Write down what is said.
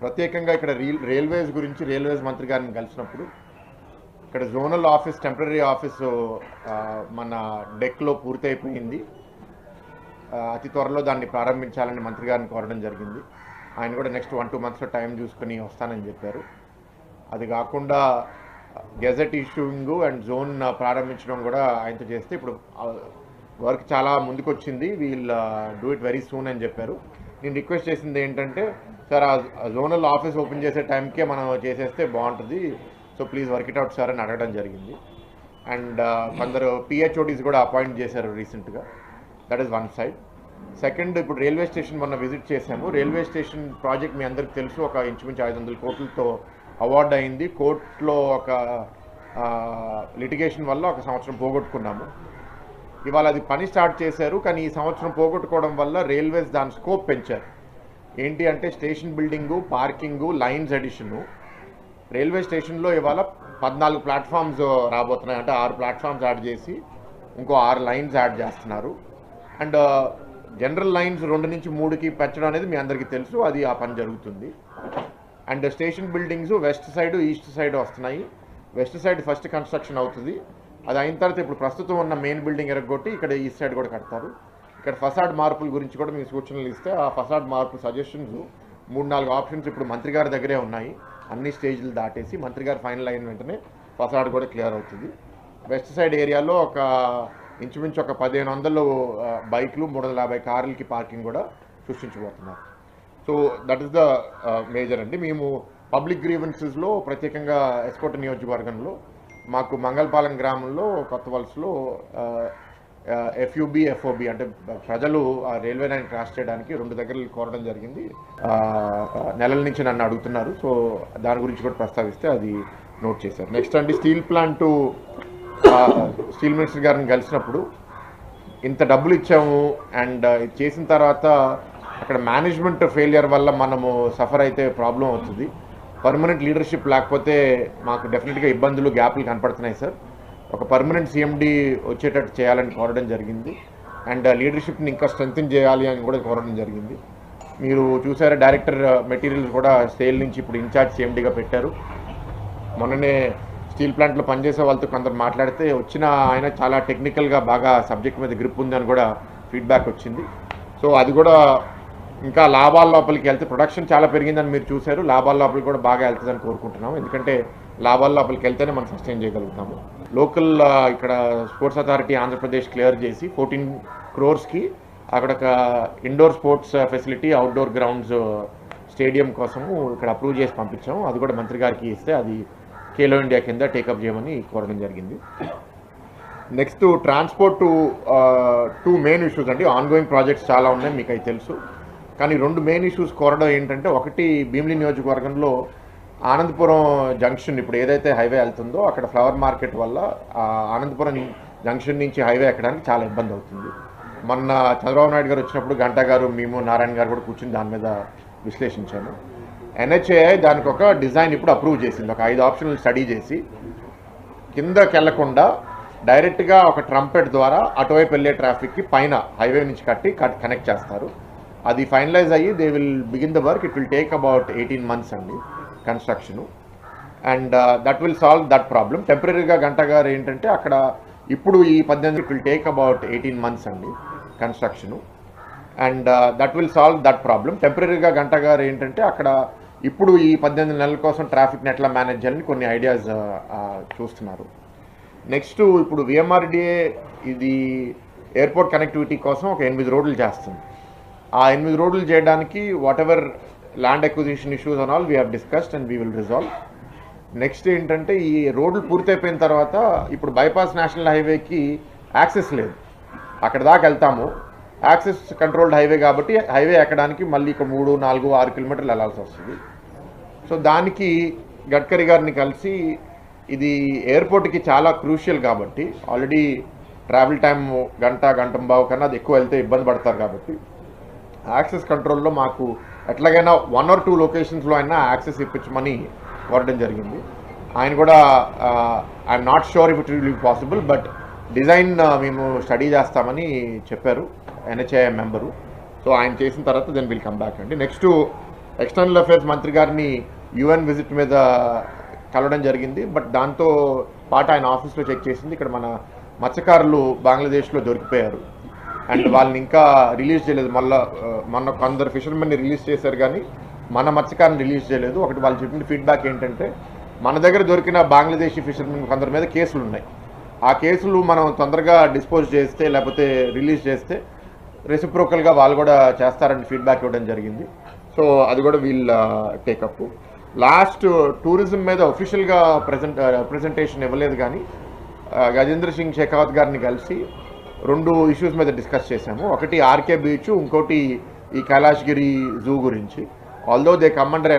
ప్రత్యేకంగా ఇక్కడ రైల్వేస్ గురించి రైల్వేస్ మంత్రి గారిని కలిసినప్పుడు ఇక్కడ జోనల్ ఆఫీస్ టెంపరీ ఆఫీసు మన డెక్లో పూర్తయిపోయింది. అతి త్వరలో దాన్ని ప్రారంభించాలని మంత్రి గారిని కోరడం జరిగింది. ఆయన కూడా నెక్స్ట్ 1-2 మంత్స్లో టైం చూసుకుని వస్తానని చెప్పారు. అది కాకుండా గెజెట్ ఇష్యూయింగ్ అండ్ జోన్ ప్రారంభించడం కూడా ఆయనతో చేస్తే ఇప్పుడు వర్క్ చాలా ముందుకు వచ్చింది. We'll do it very soon అని చెప్పారు. నేను రిక్వెస్ట్ చేసింది ఏంటంటే, సార్ ఆ జోనల్ ఆఫీస్ ఓపెన్ చేసే టైంకే మనం చేసేస్తే బాగుంటుంది, so please work it out sir అని అడగడం జరిగింది. అండ్ కొందరు పిహెచ్ఓడీస్ కూడా అపాయింట్ చేశారు రీసెంట్గా. That is one side. Second, ఇప్పుడు రైల్వే స్టేషన్ మొన్న విజిట్ చేశాము. రైల్వే స్టేషన్ ప్రాజెక్ట్ మీ అందరికి తెలుసు, ఒక ఇంచుమించు 500 కోట్లతో అవార్డు అయింది. కోర్టులో ఒక లిటిగేషన్ వల్ల 1 సంవత్సరం పోగొట్టుకున్నాము. ఇవాళ అది పని స్టార్ట్ చేశారు, కానీ ఈ సంవత్సరం పోగొట్టుకోవడం వల్ల రైల్వేస్ దాని స్కోప్ పెంచారు. ఏంటి అంటే station building, parking, lines addition. Railway స్టేషన్లో ఇవాళ 14 ప్లాట్ఫామ్స్ రాబోతున్నాయి. అంటే 6 ప్లాట్ఫామ్స్ యాడ్ చేసి ఇంకో 6 లైన్స్ యాడ్ చేస్తున్నారు. అండ్ జనరల్ లైన్స్ 2 నుంచి 3కి పెంచడం అనేది మీ అందరికీ తెలుసు, అది ఆ పని జరుగుతుంది. And station buildings west side, east side వస్తున్నాయి. వెస్ట్ సైడ్ ఫస్ట్ కన్స్ట్రక్షన్ అవుతుంది. అది అయిన తర్వాత ఇప్పుడు ప్రస్తుతం ఉన్న మెయిన్ బిల్డింగ్ ఎరగొట్టి ఇక్కడ ఈస్ట్ సైడ్ కూడా కడతారు. ఇక్కడ ఫసాడ్ మార్పుల గురించి కూడా మీకు సూచనలు ఇస్తే, ఆ ఫసాడ్ మార్పు సజెషన్స్ 3-4 ఆప్షన్స్ ఇప్పుడు మంత్రి గారి దగ్గరే ఉన్నాయి. అన్ని స్టేజ్లు దాటేసి మంత్రి గారు ఫైనల్ అయిన వెంటనే ఫసాడ్ కూడా క్లియర్ అవుతుంది. వెస్ట్ సైడ్ ఏరియాలో ఒక ఇంచుమించు ఒక 1500 బైక్లు, 350 కార్లకి పార్కింగ్ కూడా సృష్టించబోతున్నారు. So that is the major అండి. మేము పబ్లిక్ గ్రీవెన్సెస్లో ప్రత్యేకంగా ఎస్కోట నియోజకవర్గంలో మాకు మంగళపాలెం గ్రామంలో కొత్త వలసలో ఎఫ్యూబీ, ఎఫ్ఓబి అంటే ప్రజలు ఆ రైల్వే లైన్ క్రాస్ చేయడానికి 2 దగ్గరలు కోరడం జరిగింది. నెలల నుంచి నన్ను అడుగుతున్నారు. సో దాని గురించి కూడా ప్రస్తావిస్తే అది నోట్ చేశారు. నెక్స్ట్ అండి, స్టీల్ ప్లాంటు స్టీల్ మినిస్టర్ గారిని కలిసినప్పుడు ఇంత డబ్బులు ఇచ్చాము అండ్ ఇది చేసిన తర్వాత అక్కడ మేనేజ్మెంట్ ఫెయిలియర్ వల్ల మనము సఫర్ అయితే ప్రాబ్లం అవుతుంది. పర్మనెంట్ లీడర్షిప్ లేకపోతే మాకు డెఫినెట్గా ఇబ్బందులు, గ్యాప్లు కనపడుతున్నాయి సార్. ఒక పర్మనెంట్ సిఎండి వచ్చేటట్టు చేయాలని కోరడం జరిగింది. అండ్ లీడర్షిప్ని ఇంకా స్ట్రెంగ్తన్ చేయాలి అని కూడా కోరడం జరిగింది. మీరు చూసారా, డైరెక్టర్ మెటీరియల్స్ కూడా సేల్ నుంచి ఇప్పుడు ఇన్ఛార్జ్ సిఎండిగా పెట్టారు. మొన్ననే స్టీల్ ప్లాంట్లో పనిచేసే వాళ్ళతో కొందరు మాట్లాడితే వచ్చిన ఆయన చాలా టెక్నికల్గా బాగా సబ్జెక్ట్ మీద గ్రిప్ ఉందని కూడా ఫీడ్బ్యాక్ వచ్చింది. సో అది కూడా ఇంకా లాభాల లోపలికి వెళ్తే, ప్రొడక్షన్ చాలా పెరిగిందని మీరు చూశారు, లాభాల లోపలికి కూడా బాగా వెళ్తుందని కోరుకుంటున్నాము. ఎందుకంటే లాభాల లోపలికి వెళ్తేనే మనం సస్టైన్ చేయగలుగుతాము. లోకల్ ఇక్కడ స్పోర్ట్స్ అథారిటీ ఆంధ్రప్రదేశ్ క్లియర్ చేసి 14 crores అక్కడ ఒక indoor sports facility, outdoor grounds, stadium కోసము ఇక్కడ అప్రూవ్ చేసి పంపించాము. అది కూడా మంత్రి గారికి ఇస్తే అది ఖేలో ఇండియా కింద టేకప్ చేయమని కోరడం జరిగింది. నెక్స్ట్ ట్రాన్స్పోర్ట్ 2 మెయిన్ ఇష్యూస్ అండి. ఆన్గోయింగ్ ప్రాజెక్ట్స్ చాలా ఉన్నాయి, మీకు అవి తెలుసు. కానీ 2 మెయిన్ ఇష్యూస్ కోరడం ఏంటంటే, ఒకటి భీమిలి నియోజకవర్గంలో ఆనందపురం జంక్షన్ ఇప్పుడు ఏదైతే హైవే వెళ్తుందో అక్కడ ఫ్లవర్ మార్కెట్ వల్ల ఆనందపురం జంక్షన్ నుంచి హైవే ఎక్కడానికి చాలా ఇబ్బంది అవుతుంది. మొన్న చంద్రబాబు నాయుడు గారు వచ్చినప్పుడు గంటా గారు, మేము, నారాయణ గారు కూడా కూర్చుని దాని మీద విశ్లేషించాము. ఎన్హెచ్ఏఐ దానికి ఒక డిజైన్ ఇప్పుడు అప్రూవ్ చేసింది. ఒక 5 ఆప్షన్లు స్టడీ చేసి కిందకి వెళ్లకుండా డైరెక్ట్గా ఒక ట్రంపెట్ ద్వారా అటువైపు వెళ్ళే ట్రాఫిక్కి పైన హైవే నుంచి కనెక్ట్ చేస్తారు. అది ఫైనలైజ్ అయ్యి they will begin the work. It will take about 18 months అండి construction. And that will solve that problem. టెంపరీగా గంట గారు ఏంటంటే అక్కడ ఇప్పుడు ఈ 18 it will take about 18 months అండి construction. And that will solve that problem. టెంపరీగా గంట గారు ఏంటంటే అక్కడ ఇప్పుడు ఈ 18 నెలల కోసం ట్రాఫిక్ని ఎట్లా మేనేజ్ చేయాలని కొన్ని ఐడియాస్ చూస్తున్నారు. నెక్స్ట్, ఇప్పుడు విఎంఆర్డిఏ ఇది ఎయిర్పోర్ట్ కనెక్టివిటీ కోసం ఒక 8 రోడ్లు చేస్తుంది. ఆ 8 రోడ్లు చేయడానికి what ever land acquisition issues and all we have discussed and we will resolve. Next ఏంటంటే, ఈ రోడ్లు పూర్తయిపోయిన తర్వాత ఇప్పుడు బైపాస్ నేషనల్ హైవేకి యాక్సెస్ లేదు. అక్కడ దాకా వెళ్తాము, యాక్సెస్ కంట్రోల్డ్ హైవే కాబట్టి హైవే ఎక్కడానికి మళ్ళీ ఇక 3, 4, 6 కిలోమీటర్లు వెళ్ళాల్సి వస్తుంది. సో దానికి గడ్కరీ గారిని కలిసి, ఇది ఎయిర్పోర్ట్కి చాలా క్రూషియల్ కాబట్టి ఆల్రెడీ ట్రావెల్ టైం గంటంబావు కన్నా అది ఎక్కువ వెళ్తే ఇబ్బంది పడతారు కాబట్టి యాక్సెస్ కంట్రోల్లో మాకు ఎట్లాగైనా 1 or 2 లొకేషన్స్లో అయినా యాక్సెస్ ఇప్పించమని కోరడం జరిగింది. ఆయన కూడా I'm not sure if it will be possible, but design మేము స్టడీ చేస్తామని చెప్పారు ఎన్హెచ్ఐ మెంబరు. సో ఆయన చేసిన తర్వాత దెన్ విల్ కమ్ బ్యాక్ అండి. నెక్స్ట్ ఎక్స్టర్నల్ అఫైర్స్ మంత్రి గారిని యుఎన్ విజిట్ మీద కలవడం జరిగింది. బట్ దాంతో పాటు ఆయన ఆఫీస్లో చెక్ చేసింది, ఇక్కడ మన మత్స్యకారులు బంగ్లాదేశ్లో దొరికిపోయారు అండ్ వాళ్ళని ఇంకా రిలీజ్ చేయలేదు. మొన్న కొందరు ఫిషర్మెన్ని రిలీజ్ చేశారు కానీ మన మత్స్యకారుని రిలీజ్ చేయలేదు. ఒకటి వాళ్ళు చెప్పిన ఫీడ్బ్యాక్ ఏంటంటే, మన దగ్గర దొరికిన బంగ్లాదేశీ ఫిషర్మెన్ కొందరి మీద కేసులు ఉన్నాయి. ఆ కేసులు మనం తొందరగా డిస్పోజ్ చేస్తే లేకపోతే రిలీజ్ చేస్తే రెసిప్రోకల్గా వాళ్ళు కూడా చేస్తారని ఫీడ్బ్యాక్ ఇవ్వడం జరిగింది. సో అది కూడా వీళ్ళ టేకప్. లాస్ట్ టూరిజం మీద ఒఫిషియల్గా ప్రజెంటేషన్ ఇవ్వలేదు కానీ గజేంద్ర సింగ్ షెకావత్ గారిని కలిసి 2 ఇష్యూస్ మీద డిస్కస్ చేశాము. ఒకటి ఆర్కే బీచ్, ఇంకోటి ఈ కైలాష్గిరి జూ గురించి. Although they come under